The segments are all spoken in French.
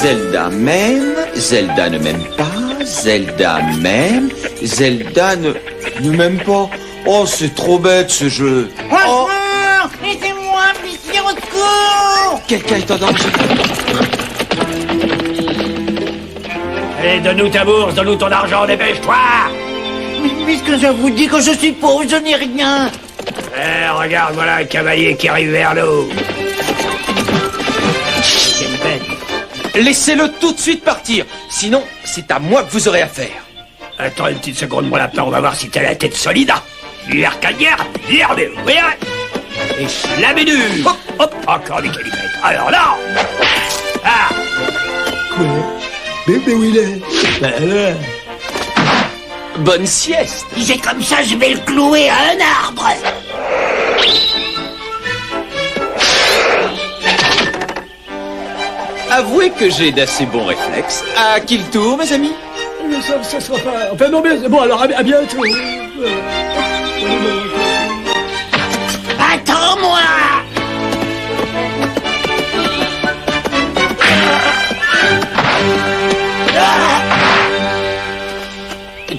Zelda m'aime, Zelda ne m'aime pas, Zelda m'aime, Zelda ne m'aime pas. Oh, c'est trop bête ce jeu. Oh, laissez-moi, pitié, au secours! Quelqu'un est en danger. Allez, donne-nous ta bourse, donne-nous ton argent, dépêche-toi! Mais puisque je vous dis que je suis pauvre, je n'ai rien. Regarde, voilà un cavalier qui arrive vers nous. Quelle bête. Laissez-le tout de suite partir. Sinon, c'est à moi que vous aurez affaire. Attends une petite seconde, mon lapin, on va voir si t'as la tête solide. Et slamez-du. Hop, hop, encore des calimettes. Alors là. Ah. Quoi? Mais où il est? Bonne sieste. Si c'est comme ça, je vais le clouer à un arbre. Avouez que j'ai d'assez bons réflexes. À qui le tour, mes amis? Ça sera pas... Enfin non mais... Bon alors à bientôt. Attends-moi!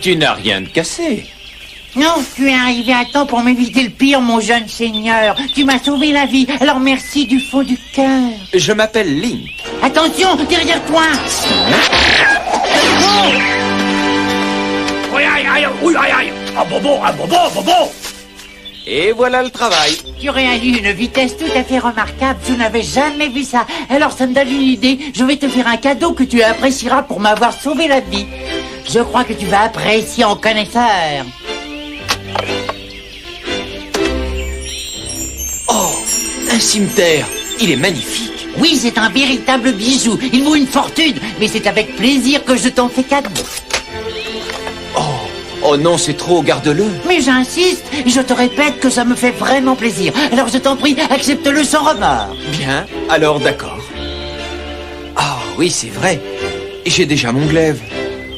Tu n'as rien de cassé. Non, tu es arrivé à temps pour m'éviter le pire, mon jeune seigneur. Tu m'as sauvé la vie, alors merci du fond du cœur. Je m'appelle Link. Attention, derrière toi! Oui, aïe, aïe, oui, aïe, aïe. Ah, bonbon, bonbon. Et voilà le travail. Tu réagis une vitesse tout à fait remarquable, je n'avais jamais vu ça. Alors ça me donne une idée, je vais te faire un cadeau que tu apprécieras pour m'avoir sauvé la vie. Je crois que tu vas apprécier en connaisseur. Oh, un cimeterre. Il est magnifique. Oui, c'est un véritable bijou, il vaut une fortune, mais c'est avec plaisir que je t'en fais cadeau. Oh non, c'est trop, garde-le. Mais j'insiste, et je te répète que ça me fait vraiment plaisir. Alors je t'en prie, accepte-le sans remords. Bien, alors d'accord. Ah oui, c'est vrai. J'ai déjà mon glaive.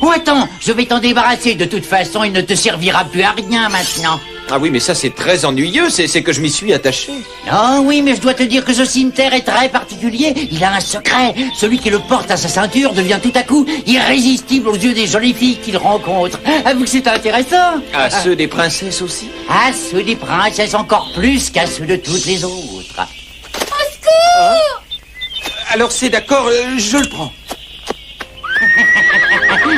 Oh attends, je vais t'en débarrasser, de toute façon il ne te servira plus à rien maintenant. Ah oui, mais ça c'est très ennuyeux, c'est que je m'y suis attaché. Oh oui, mais je dois te dire que ce cimeterre est très particulier. Il a un secret. Celui qui le porte à sa ceinture devient tout à coup irrésistible aux yeux des jolies filles qu'il rencontre. Avoue que c'est intéressant. À ceux des princesses aussi. À ceux des princesses encore plus qu'à ceux de toutes les autres. Alors c'est d'accord, je le prends.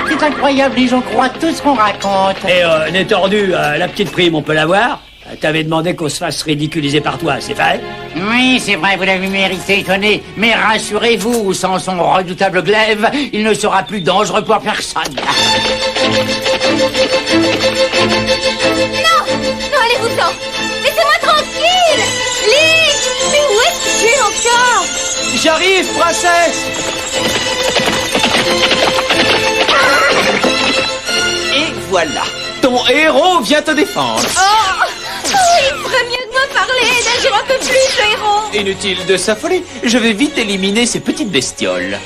C'est incroyable, les gens croient tout ce qu'on raconte. Et l'étendue, la petite prime, on peut l'avoir? T'avais demandé qu'on se fasse ridiculiser par toi, c'est vrai? Oui, c'est vrai, vous l'avez mérité, étonné. Mais rassurez-vous, sans son redoutable glaive, il ne sera plus dangereux pour personne. Non, allez-vous-en. Laissez-moi tranquille. Link, mais où est-ce que tu es encore? J'arrive, princesse. Et voilà, ton héros vient te défendre. Oh, il ferait mieux de me parler, d'agir un peu plus, le héros. Inutile de s'affoler, je vais vite éliminer ces petites bestioles.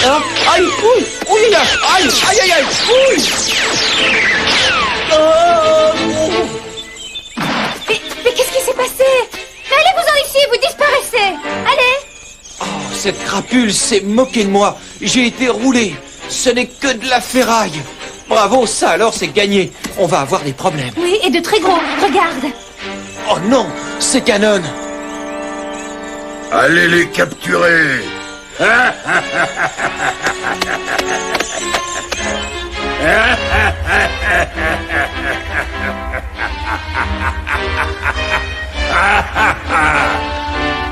Hop, aïe, ouille, ouille, là, aïe, aïe, aïe, aïe, ouille. Mais qu'est-ce qui s'est passé? Mais allez-vous-en ici, vous disparaissez. Allez. Oh, cette crapule s'est moquée de moi. J'ai été roulé. Ce n'est que de la ferraille. Bravo, ça alors c'est gagné. On va avoir des problèmes. Oui, et de très gros, regarde. Oh non, c'est Ganon. Allez les capturer.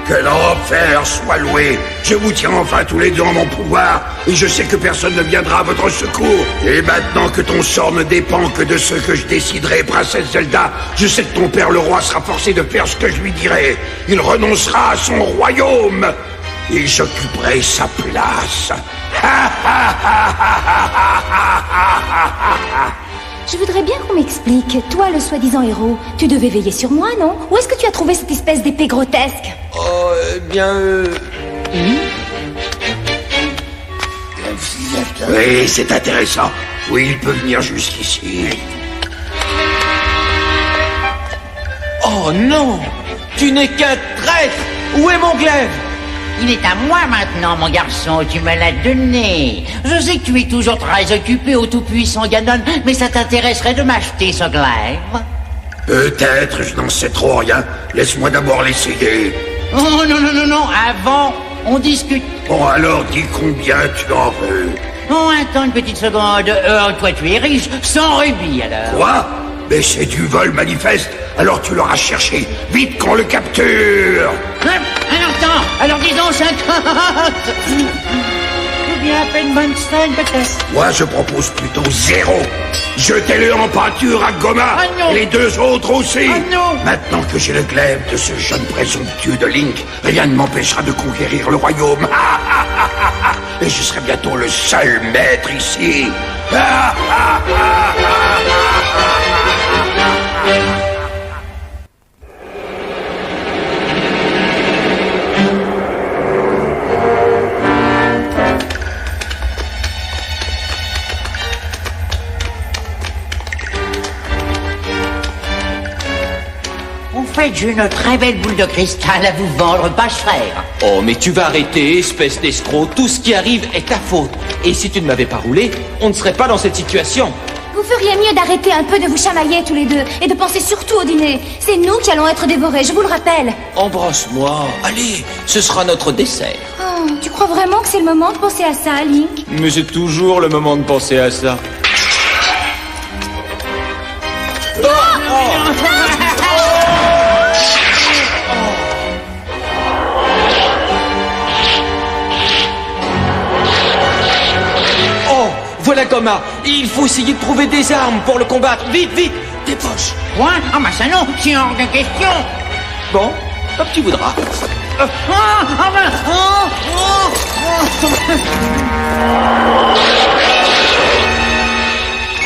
Que l'enfer soit loué. Je vous tiens enfin tous les deux en mon pouvoir, et je sais que personne ne viendra à votre secours. Et maintenant que ton sort ne dépend que de ce que je déciderai, princesse Zelda, je sais que ton père le roi sera forcé de faire ce que je lui dirai. Il renoncera à son royaume, et j'occuperai sa place. Je voudrais bien qu'on m'explique. Toi, le soi-disant héros, tu devais veiller sur moi, non? Où est-ce que tu as trouvé cette espèce d'épée grotesque? Oh, Oui, c'est intéressant. Oui, il peut venir jusqu'ici. Oh non! Tu n'es qu'un traître! Où est mon glaive? Il est à moi maintenant, mon garçon, tu me l'as donné. Je sais que tu es toujours très occupé au tout-puissant Ganon, mais ça t'intéresserait de m'acheter ce glaive? Peut-être, je n'en sais trop rien. Laisse-moi d'abord l'essayer. Oh non, non, non, non, avant, on discute. Bon, alors dis combien tu en veux. Oh, attends une petite seconde. Toi, tu es riche, sans rubis, alors. Quoi? Mais c'est du vol manifeste. Alors tu l'auras cherché. Vite qu'on le capture. Un instant, alors disons 50. Ou bien à peine 25, peut-être. Moi, je propose plutôt 0. Jetez-le en peinture à Goma. Ah non. Et les 2 autres aussi. Ah non. Maintenant que j'ai le glaive de ce jeune présomptueux de Link, rien ne m'empêchera de conquérir le royaume. Et je serai bientôt le seul maître ici. En fait, j'ai une très belle boule de cristal à vous vendre, pas cher. Oh, mais tu vas arrêter, espèce d'escroc. Tout ce qui arrive est ta faute. Et si tu ne m'avais pas roulé, on ne serait pas dans cette situation. Vous feriez mieux d'arrêter un peu de vous chamailler tous les deux et de penser surtout au dîner. C'est nous qui allons être dévorés, je vous le rappelle. Embrasse-moi. Allez, ce sera notre dessert. Oh, tu crois vraiment que c'est le moment de penser à ça, Link? Mais c'est toujours le moment de penser à ça. Voilà Goma, il faut essayer de trouver des armes pour le combattre. Vite, vite, dépêche. Quoi? Ah bah ça non, c'est hors de question. Bon, comme tu voudras.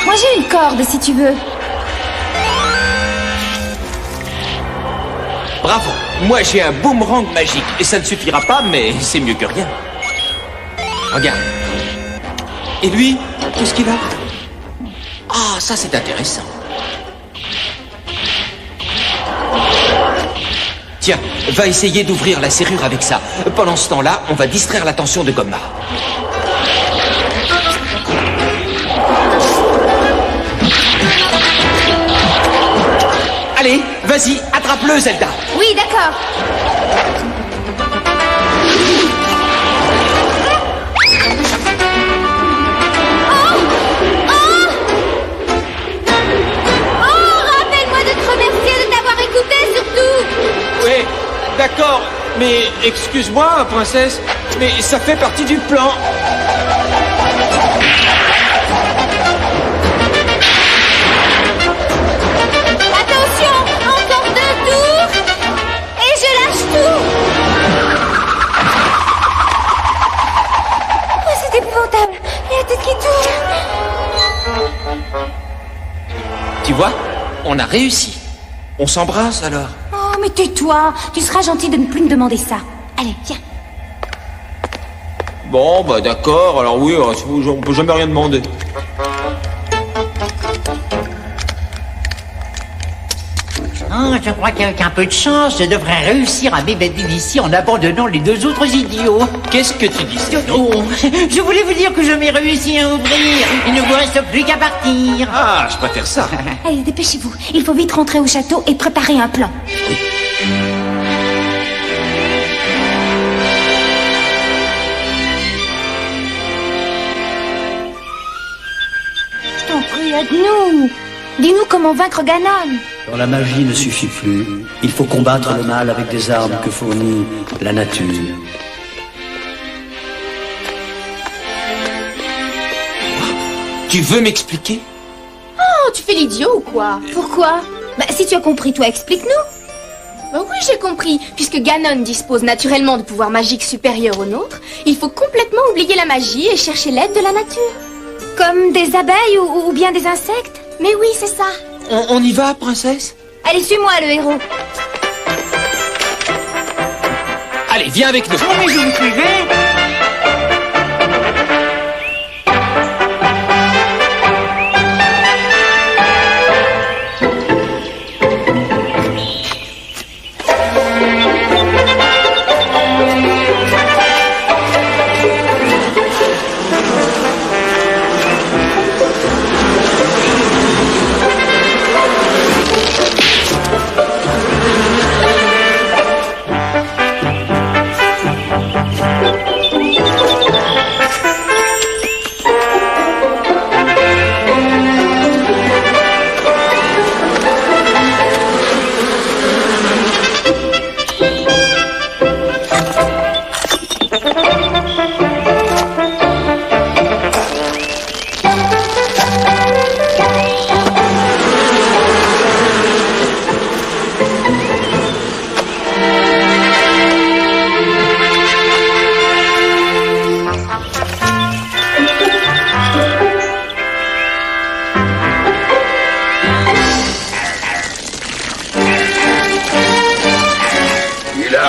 Moi j'ai une corde si tu veux. Bravo, moi j'ai un boomerang magique. Et ça ne suffira pas, mais c'est mieux que rien. Regarde. Et lui, qu'est-ce qu'il a? Ah, ça c'est intéressant. Tiens, va essayer d'ouvrir la serrure avec ça. Pendant ce temps-là, on va distraire l'attention de Goma. Allez, vas-y, attrape-le, Zelda. Oui, d'accord. Oui, d'accord, mais excuse-moi, princesse, mais ça fait partie du plan. Attention, encore 2 tours, et je lâche tout. Oh, c'est épouvantable, il y a la tête qui tourne. Tu vois, on a réussi. On s'embrasse alors. Oh, mais tais-toi, tu seras gentil de ne plus me demander ça. Allez, viens. Bon, bah d'accord, alors oui, on peut jamais rien demander. Oh, je crois qu'avec un peu de chance, je devrais réussir à m'évader d'ici en abandonnant les 2 autres idiots. Qu'est-ce que tu dis, Oh, je voulais vous dire que je m'ai réussi à ouvrir. Il ne vous reste plus qu'à partir. Ah, je préfère ça. Allez, dépêchez-vous. Il faut vite rentrer au château et préparer un plan. Je t'en prie, aide-nous. Dis-nous comment vaincre Ganon. Quand la magie ne suffit plus, il faut combattre le mal avec des armes que fournit la nature. Tu veux m'expliquer? Oh, tu fais l'idiot ou quoi? Pourquoi? Bah, si tu as compris, toi, explique-nous. Bah oui, j'ai compris. Puisque Ganon dispose naturellement de pouvoirs magiques supérieurs aux nôtres, il faut complètement oublier la magie et chercher l'aide de la nature. Comme des abeilles ou bien des insectes? Mais oui, c'est ça. On y va, princesse? Allez, suis-moi, le héros. Allez, viens avec nous. Mais je vous suivez.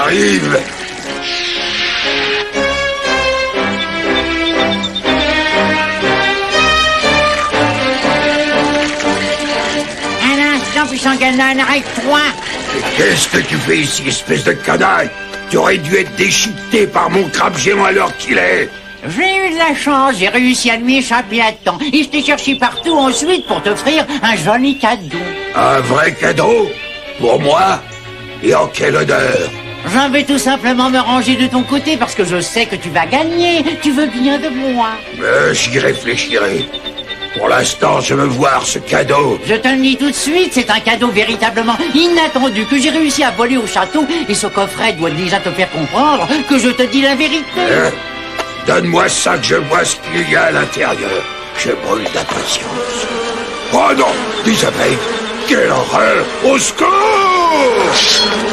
J'arrive. Un instant, puissant Ganon, arrête-toi. Qu'est-ce que tu fais ici, espèce de canaille? Tu aurais dû être déchiqueté par mon crabe géant à l'heure qu'il est. J'ai eu de la chance, j'ai réussi à lui échapper à temps. Et je t'ai cherché partout ensuite pour t'offrir un joli cadeau. Un vrai cadeau? Pour moi? Et en quel honneur? J'en vais tout simplement me ranger de ton côté parce que je sais que tu vas gagner. Tu veux bien de moi. J'y réfléchirai. Pour l'instant, je veux voir ce cadeau. Je te le dis tout de suite, c'est un cadeau véritablement inattendu que j'ai réussi à voler au château. Et ce coffret doit déjà te faire comprendre que je te dis la vérité. Donne-moi ça que je vois ce qu'il y a à l'intérieur. Je brûle d'impatience. Oh non, des abeilles. Quelle horreur! Au secours!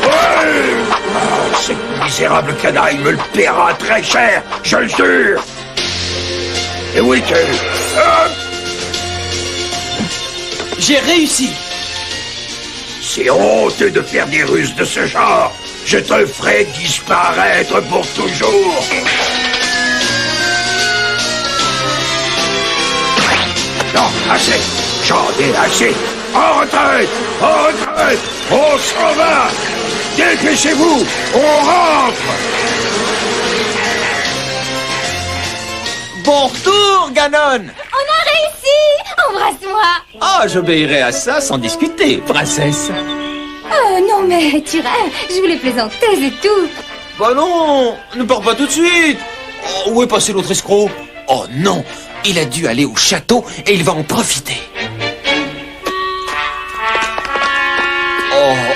Ouais! Oh, cette misérable canaille me le paiera très cher, je le jure! Et où est-elle? J'ai réussi. C'est honteux de faire des ruses de ce genre. Je te ferai disparaître pour toujours. Non, assez. J'en ai assez. En retraite! En retraite! On s'en va! Dépêchez-vous! On rentre! Bon retour, Ganon. On a réussi! Embrasse-moi! Ah, j'obéirai à ça sans discuter, princesse. Oh non mais tu rêves, je voulais plaisanter, c'est tout. Bah non, ne pars pas tout de suite. Oh, où est passé l'autre escroc? Oh non, il a dû aller au château et il va en profiter.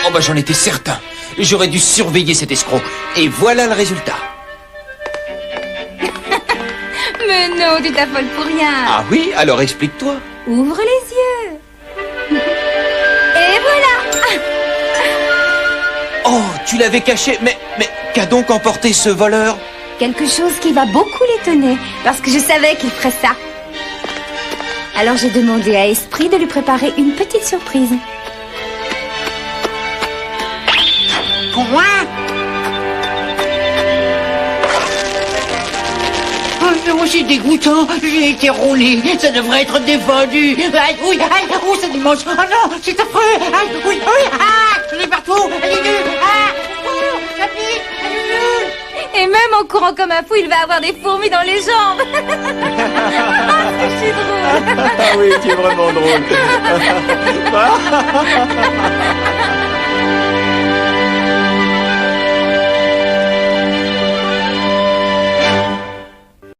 Oh bah j'en étais certain. J'aurais dû surveiller cet escroc. Et voilà le résultat. Mais non, tu t'affoles pour rien. Ah oui, alors explique-toi. Ouvre les yeux. Et voilà. Oh, tu l'avais caché. Mais qu'a donc emporté ce voleur? Quelque chose qui va beaucoup l'étonner, parce que je savais qu'il ferait ça. Alors j'ai demandé à Esprit de lui préparer une petite surprise. Quoi? Oh non, c'est dégoûtant. J'ai été roulé. Ça devrait être défendu. Aïe, oui, aïe, oh, c'est dimanche. Oh non, c'est affreux. Aïe, oui, oui, ah, je l'ai partout. Allez, ah, oh, ça pique, allez, Et même en courant comme un fou, il va avoir des fourmis dans les jambes. Ah, je suis drôle. Ah oui, tu es vraiment drôle.